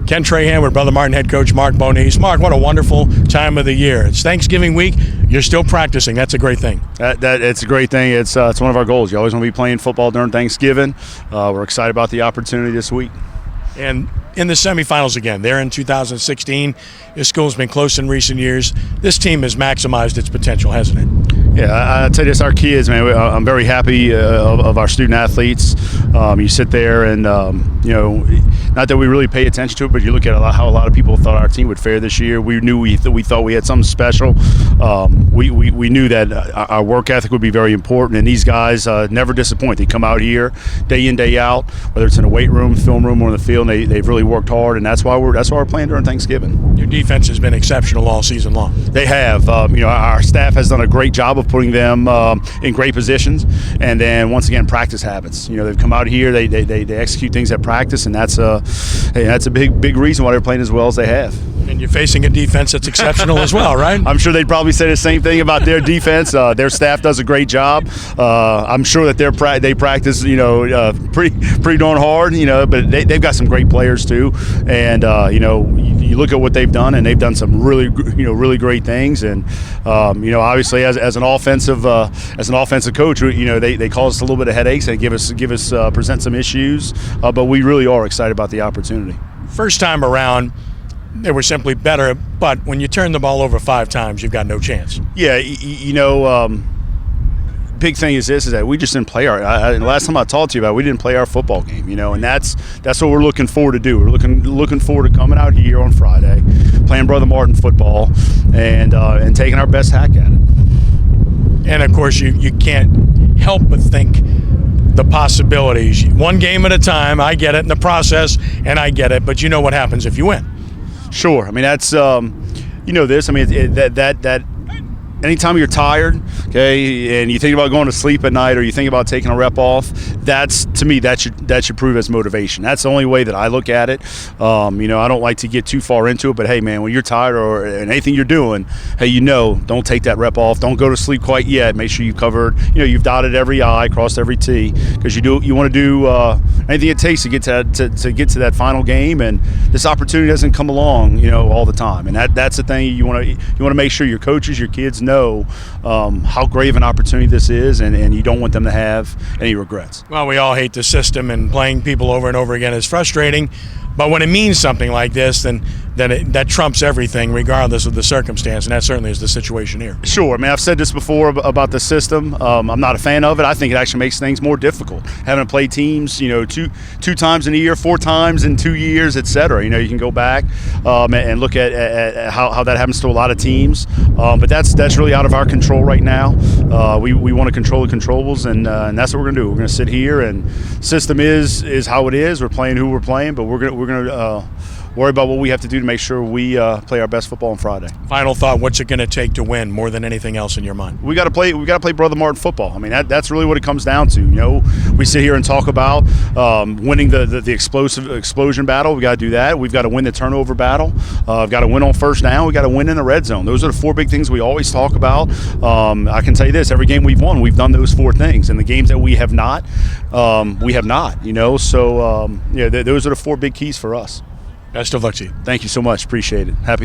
Ken Trahan with Brother Martin head coach Mark Bonis. Mark, what a wonderful time of the year. It's Thanksgiving week. You're still practicing. That's a great thing. It's a great thing. It's one of our goals. You always want to be playing football during Thanksgiving. We're excited about the opportunity this week. And in the semifinals again, they're in 2016. This school's been close in recent years. This team has maximized its potential, hasn't it? Yeah, I'll tell you this, our kids, man, I'm very happy of our student athletes. You sit there and, not that we really pay attention to it, but you look at how a lot of people thought our team would fare this year. We knew we thought we had something special. We knew that our work ethic would be very important, and these guys never disappoint. They come out here day in, day out, whether it's in a weight room, film room, or in the field, and they've really worked hard, and that's why we're playing during Thanksgiving. Your defense has been exceptional all season long. They have. Our staff has done a great job of putting them in great positions, and then once again, practice habits. They've come out here, they execute things at practice, and that's a big reason why they're playing as well as they have. And you're facing a defense that's exceptional as well, right? I'm sure they'd probably say the same thing about their defense. Their staff does a great job. I'm sure that they practice, pretty darn hard, but they've got some great players too. And you look at what they've done, and they've done some really great things. And obviously as an offensive coach, they cause us a little bit of headaches and give us present some issues. But we really are excited about the opportunity. First time around, they were simply better, but when you turn the ball over 5 times, you've got no chance. Yeah, big thing is that we just didn't play last time I talked to you about it, we didn't play our football game, and that's what we're looking forward to do. We're looking forward to coming out here on Friday, playing Brother Martin football, and taking our best hack at it. And of course, you can't help but think the possibilities. One game at a time. I get it in the process, and I get it. But you know what happens if you win. Sure. I mean, that's this. I mean, that anytime you're tired, okay, and you think about going to sleep at night, or you think about taking a rep off, to me that should prove as motivation. That's the only way that I look at it. I don't like to get too far into it, but hey, man, when you're tired or anything you're doing, hey, don't take that rep off. Don't go to sleep quite yet. Make sure you've covered, you've dotted every I, crossed every T, because you want to do anything it takes to get to that final game. And this opportunity doesn't come along, all the time. And that's the thing you want to make sure your coaches, your kids know how great of an opportunity this is, and you don't want them to have any regrets. Well, we all hate the system, and playing people over and over again is frustrating. But when it means something like this, then that trumps everything, regardless of the circumstance, and that certainly is the situation here. Sure. I mean, I've said this before about the system. I'm not a fan of it. I think it actually makes things more difficult. Having to play teams, two times in a year, 4 times in 2 years, et cetera. You can go back and look at how that happens to a lot of teams. But that's really out of our control right now. We want to control the controllables, and that's what we're going to do. We're going to sit here, and system is how it is. We're playing who we're playing, but we're going to worry about what we have to do to make sure we play our best football on Friday. Final thought: what's it going to take to win more than anything else in your mind? We got to play Brother Martin football. I mean, that's really what it comes down to. We sit here and talk about winning the explosion battle. We got to do that. We've got to win the turnover battle. We've got to win on first down. We got to win in the red zone. Those are the 4 big things we always talk about. I can tell you this: every game we've won, we've done those 4 things. And the games that we have not, we have not. So those are the 4 big keys for us. Best of luck to you. Thank you so much. Appreciate it. Happy